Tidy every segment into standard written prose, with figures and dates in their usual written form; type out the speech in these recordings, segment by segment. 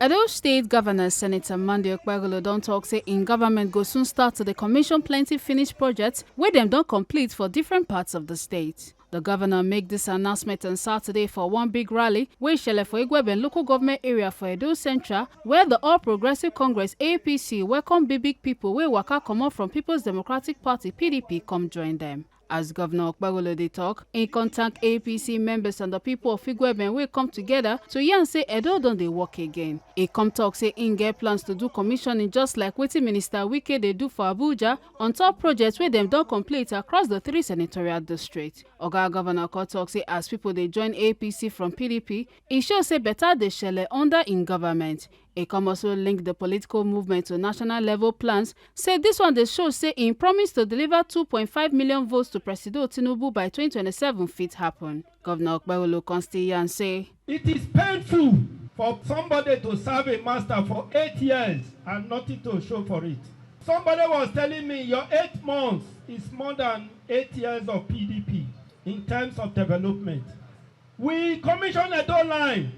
Edo State Governor Senator Monday OKPEBHOLO don talk say in government go soon start to commission plenty finished projects where them don't complete for different parts of the state. The governor make this announcement on Saturday for one big rally wey shele for Igweben local government area for Edo Central, where the All Progressive Congress APC welcome big people wey waka comot from People's Democratic Party PDP come join them. As Governor OKPEBHOLO dey talk, he contact APC members and the people of Igweben wey come together to yarn say Edo don dey work again. He come talk say he get plans to do commissioning just like wetin Minister Wike dey do for Abuja on top projects wey dem don complete across the 3 senatorial districts. Oga Governor come talk say as people dey join APC from PDP, e show say better dey shele under in government. He come also link the political movement to national level plans, say this one dey show say he promised to deliver 2.5 million votes to President Tinubu by 2027 fit happen. Governor OKPEBHOLO come still yarn say, it is painful for somebody to serve a master for 8 years and nothing to show for it. Somebody was telling me your 8 months is more than 8 years of PDP in terms of development. We commissioned a door line.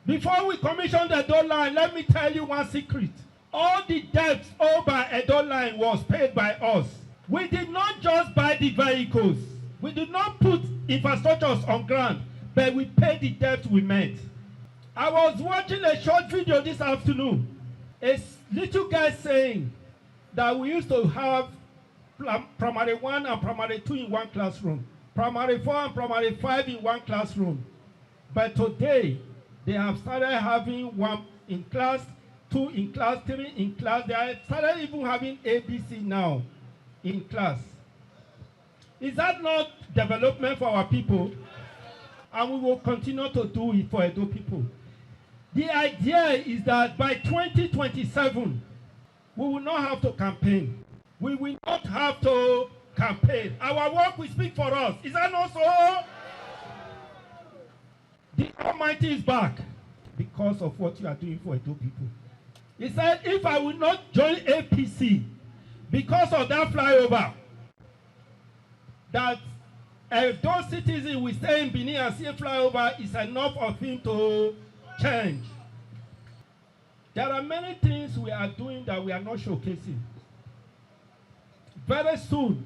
Before we commissioned the Edo line, let me tell you one secret. All the debts owed by Edo line was paid by us. We did not just buy the vehicles. We did not put infrastructures on ground, but we paid the debt we made. I was watching a short video this afternoon. A little guy saying that we used to have primary 1 and primary 2 in one classroom, primary 4 and primary 5 in one classroom. But today, they have started having 1 in class, 2 in class, 3 in class. They have started even having ABC now in class. Is that not development for our people? And we will continue to do it for Edo people. The idea is that by 2027, we will not have to campaign. We will not have to campaign. Our work will speak for us. Is that not so? The Almighty is back because of what you are doing for Edo people. He said, if I will not join APC because of that flyover, that those citizens will stay in Benin and see a flyover is enough of him to change. There are many things we are doing that we are not showcasing. Very soon,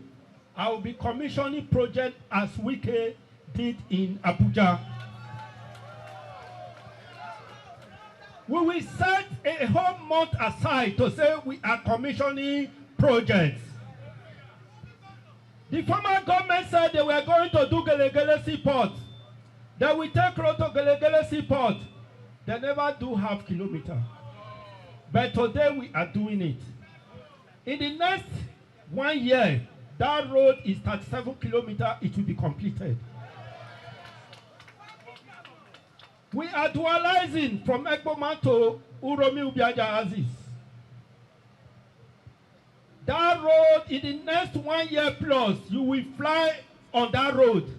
I will be commissioning projects as Wike did in Abuja. We will set a whole month aside to say we are commissioning projects. The former government said they were going to do Gelegele Seaport. They will take road to Gelegele Seaport. They never do half kilometer. But today we are doing it. In the next 1 year, that road is 37 kilometers. It will be completed. We are dualizing from Ekboma to Uromi Ubiaja Aziz. That road, in the next 1 year plus, you will fly on that road.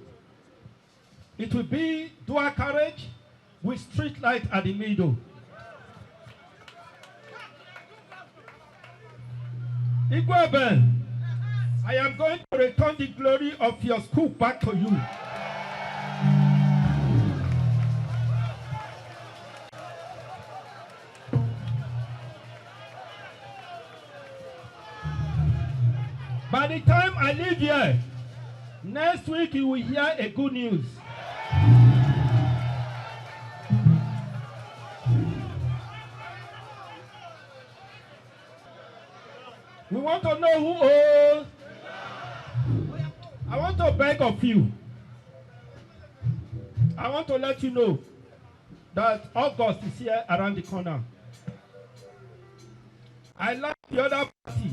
It will be dual carriage with street light at the middle. Igweben, I am going to return the glory of your school back to you. By the time I leave here, next week you will hear a good news. We want to know who owes. I want to beg of you. I want to let you know that August is here around the corner. I like the other party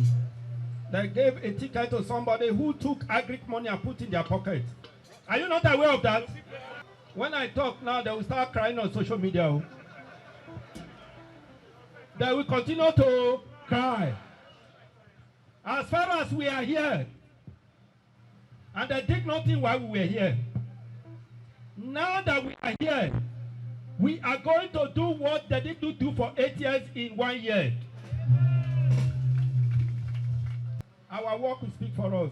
that gave a ticket to somebody who took agric money and put in their pocket. Are you not aware of that? When I talk now, they will start crying on social media. They will continue to cry. As far as we are here, and they did nothing while we were here. Now that we are here, we are going to do what they didn't do for 8 years in 1 year. Our work will speak for us.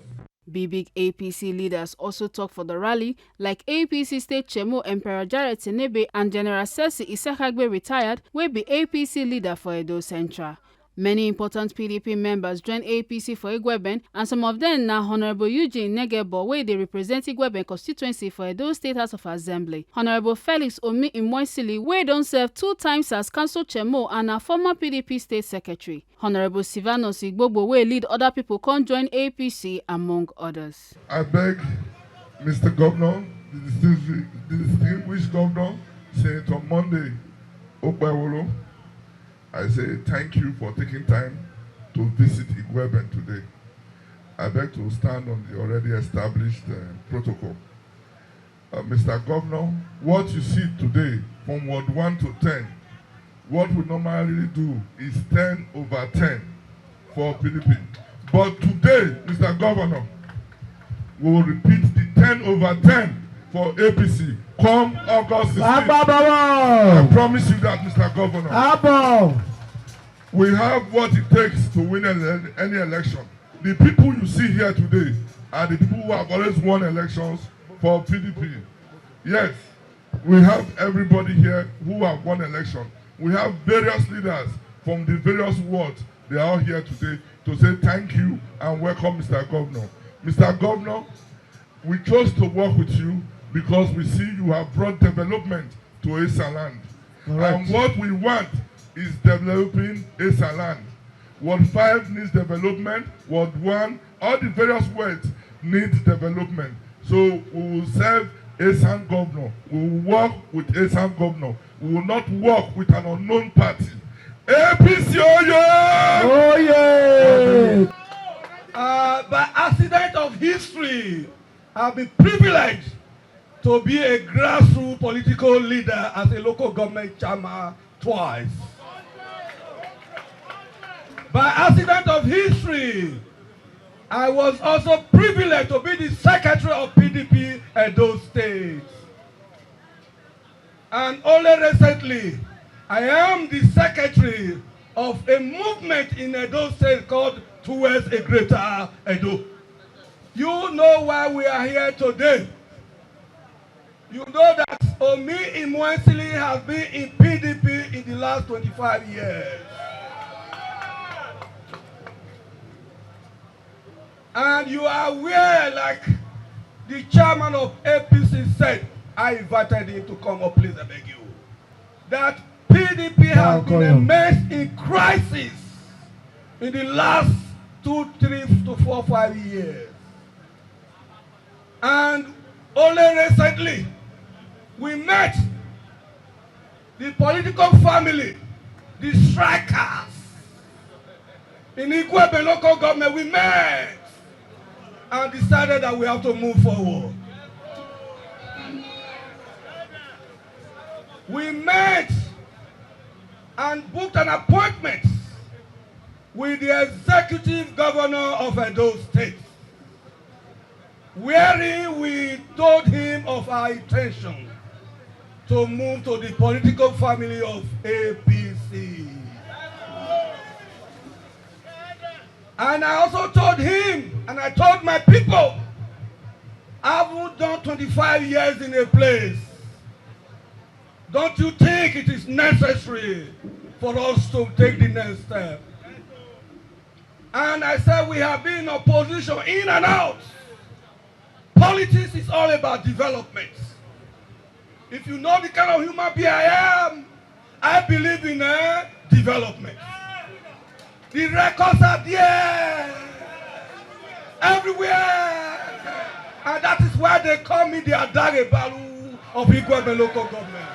Big APC leaders also talk for the rally, like APC State Chemo Emperor Jared Tinebe and General Sesi Isekagbe retired, wey be APC leader for Edo Central. Many important PDP members join APC for Igweben, and some of them na Honorable Eugene Negebo, wey dey represent Igweben constituency for Edo State House of Assembly. Honorable Felix Omi Imoisili, wey don serve 2 times as council Chemo and a former PDP state secretary. Honorable Sivanos Igbogbo, wey lead other people, come join APC among others. I beg Mr. Governor, the distinguished governor, Senator Monday OKPEBHOLO, I say thank you for taking time to visit Igweben today. I beg to stand on the already established protocol. Mr. Governor, what you see today from Ward 1 to 10, what we normally do is 10/10 for PDP. But today, Mr. Governor, we will repeat the 10/10 for APC come August 16th. I promise you that, Mr. Governor. We have what it takes to win any election. The people you see here today are the people who have always won elections for PDP. Yes, we have everybody here who have won election. We have various leaders from the various wards. They are all here today to say thank you and welcome, Mr. Governor. Mr. Governor, we chose to work with you because we see you have brought development to Esa land. And what we want is developing Esa land. Ward 5 needs development. Ward 1, all the various wards need development. So we will serve Esa governor. We will work with Esa governor. We will not work with an unknown party. APC, oh yeah! Oh yeah! By accident of history, I've been privileged to be a grassroots political leader as a local government chairman twice. By accident of history, I was also privileged to be the secretary of PDP Edo State. And only recently, I am the secretary of a movement in Edo State called Towards a Greater Edo. You know why we are here today. You know that Omi Imoisili has been in PDP in the last 25 years. And you are aware, like the chairman of APC said, I invited him to come up, please, I beg you, that PDP has been a mess in crisis in the last 2, 3 to 4, 5 years. And only recently, we met the political family, the strikers in Igweben local government. We met and decided that we have to move forward. We met and booked an appointment with the executive governor of Edo State, wherein we told him of our intention to move to the political family of APC. And I also told him, and I told my people, I've done 25 years in a place. Don't you think it is necessary for us to take the next step? And I said we have been in opposition in and out. Politics is all about development. If you know the kind of human being I am, I believe in development. The records are there, everywhere. And that is why they call me the Adare Balu of Igweben local government.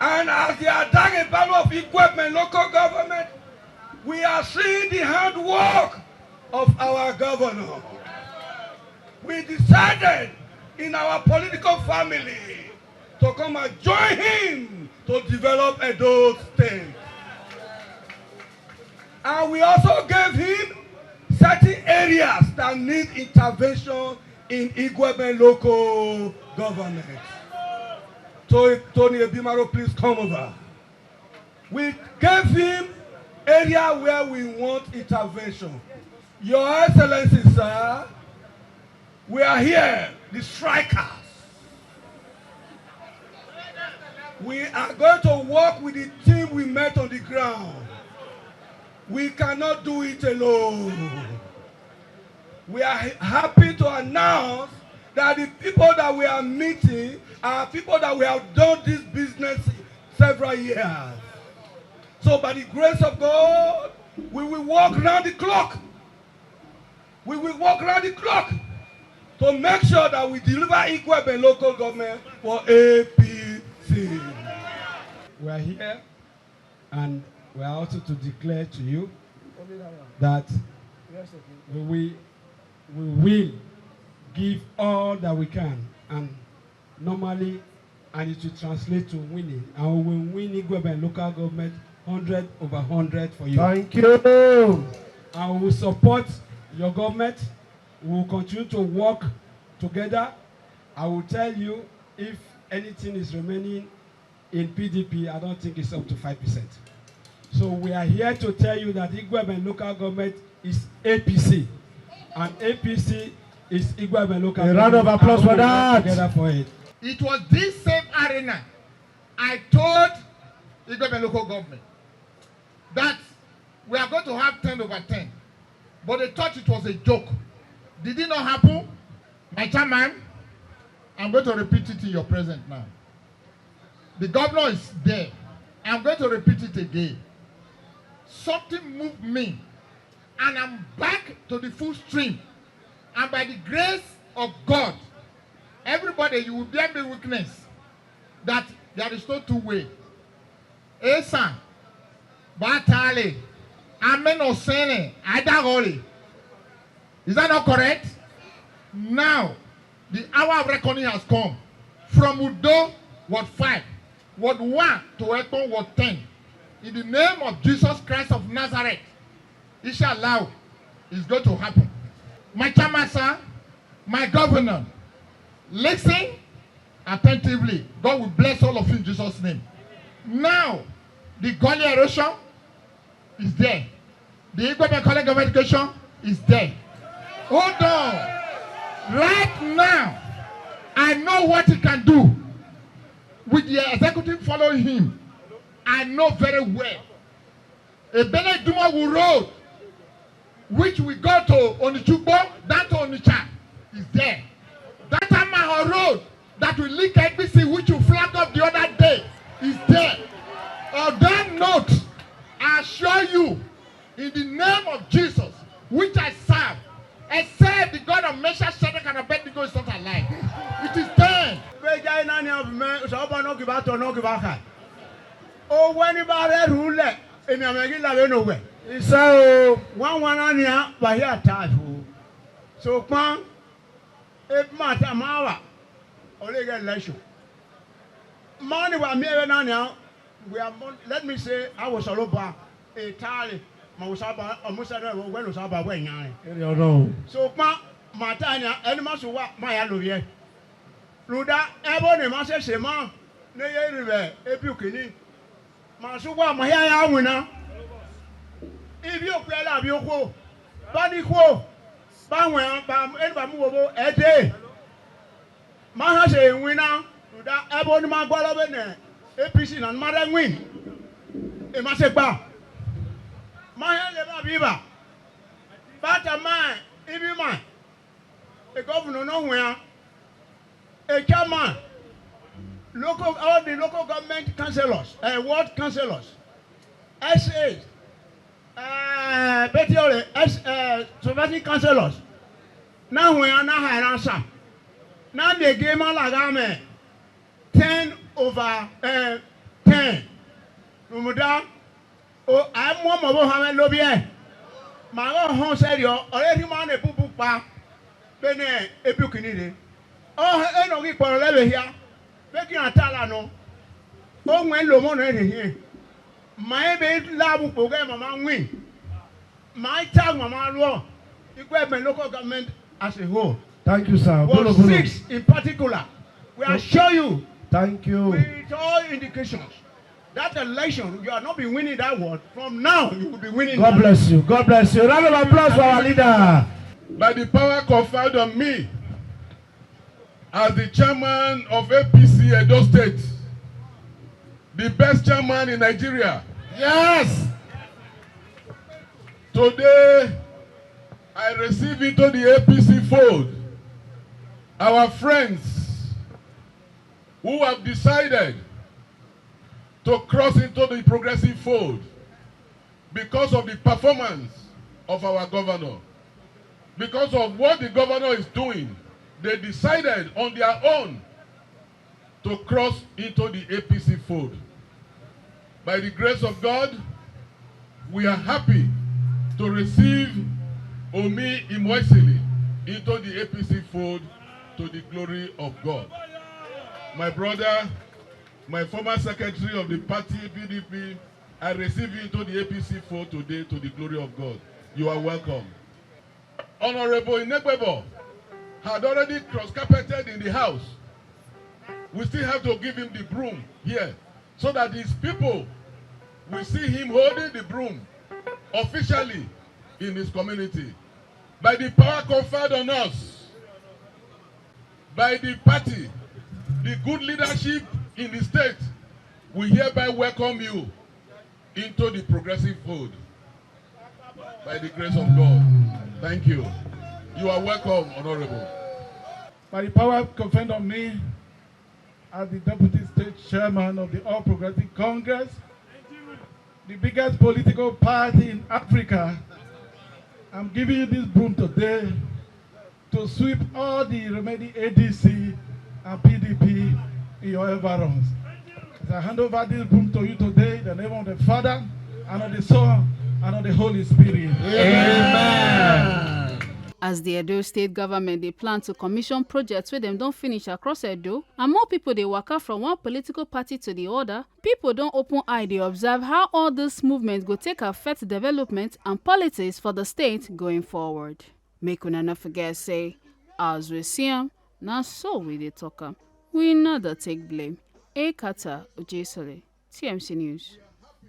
And as the Adare Balu of Igweben local government, we are seeing the handwork of our governor. We decided in our political family to come and join him to develop Edo State. And we also gave him certain areas that need intervention in Igweben local government. So Tony Ebimaro, please come over. We gave him area where we want intervention. Your Excellency, sir, we are here, the strikers. We are going to work with the team we met on the ground. We cannot do it alone. We are happy to announce that the people that we are meeting are people that we have done this business several years. So by the grace of God, we will work round the clock. We will work round the clock to make sure that we deliver Ikwebe local government for APC. We are here and we are also to declare to you that we will give all that we can, and normally, and it will translate to winning. And we will win Ikwebe local government 100 over 100 for you. Thank you. And we will support your government. We will continue to work together. I will tell you, if anything is remaining in PDP, I don't think it's up to 5%. So we are here to tell you that Ikwebe local government is APC, and APC is Ikwebe local government. A round of applause for that. Together for it. It was this same arena I told Ikwebe local government that we are going to have 10 over 10. But they thought it was a joke. Did it not happen? My chairman, I'm going to repeat it in your presence now. The governor is there. I'm going to repeat it again. Something moved me, and I'm back to the full stream. And by the grace of God, everybody, you will bear me witness that there is no two way. Esa, Batale, Amen Osene, Adagoli. Is that not correct? Now, the hour of reckoning has come. From Udo, Ward 5, Ward 1 to Ekon, Ward 10. In the name of Jesus Christ of Nazareth, inshallah, it's going to happen. My chairman, sir, my governor, listen attentively. God will bless all of you in Jesus' name. Now, the Gully erosion is there. The Ikwebe College of Education is there. Hold on. Right now, I know what he can do. With the executive following him, I know very well. Ebele Dumawu Road, which we go to Onichukbo, down to Onitsha, is there. That Amaho Road, that will link NBC, which you flagged up the other day, is there. On that note, I assure you, in the name of Jesus, which I serve, except the God of Meshach, Shadrach, and Abednego is not alive. It is done. Oh, when you buy a rule, in America, nowhere. So, one year, by here, time. So, come, if Matamawa, Olega Leshu. Money was mere now. We are, let me say, I was all over a tally. Mausaba, almost well was about when I. So, Matania, animals who walk my alluvier. Luda, Ebony, Master Shema, Nay River, Epukini. Masuwa, my hair winner. If you have your quo, Body quo, Bamwell, Bam, Edbamu, a day. Mahase winner, Luda, Ebony, my Guadalene, APC, and Madam Win. It must have bound. My hand never beaver. But a man, if you mind, a governor nowhere, a chairman, local, all the local government councillors, ward councillors, SAs, Soviet councillors. Now we are not high answer. Now they gave me like 10 over 10. Rumuda. Oh, I'm one of Mohammed Lobier. My own home said, you're already man a poo pa. Bene, a pukinide. Oh, I don't get for a level here. Making a talano. Oh, when Lomon here. My baby love program among win. My tag, Mamma Law. Equipment local government as a whole. Thank you, sir. Ward 6 in particular. We assure you. Thank you. With all indications That election, you are not be winning that one. From now, you will be winning. God bless you. God bless you. Round of applause for our leader. By the power conferred on me as the chairman of APC Edo State, the best chairman in Nigeria. Yes. Today, I receive into the APC fold our friends who have decided to cross into the progressive fold because of the performance of our governor. Because of what the governor is doing, they decided on their own to cross into the APC fold. By the grace of God, we are happy to receive Omi Imoisili into the APC fold to the glory of God. My brother, my former secretary of the party, PDP, I receive you into the APC fold today to the glory of God. You are welcome. Honorable Inegbebo had already cross-carpeted in the house. We still have to give him the broom here so that his people will see him holding the broom officially in his community. By the power conferred on us, by the party, the good leadership in the state, we hereby welcome you into the progressive fold. By the grace of God. Thank you. You are welcome, Honorable. By the power conferred on me as the Deputy State Chairman of the All Progressive Congress, the biggest political party in Africa, I'm giving you this broom today to sweep all the remaining ADC and PDP in your environs. As I hand over this broom to you today, in the name of the Father, and of the Son, and of the Holy Spirit. Amen. As the Edo state government, they plan to commission projects where them don't finish across Edo, and more people they work out from one political party to the other. People don't open eye, they observe how all this movement go take affect development and politics for the state going forward. Make una not forget say, as we see 'em, now so we they talk 'em. We neither take blame. Ekata Ujesole, TMC News.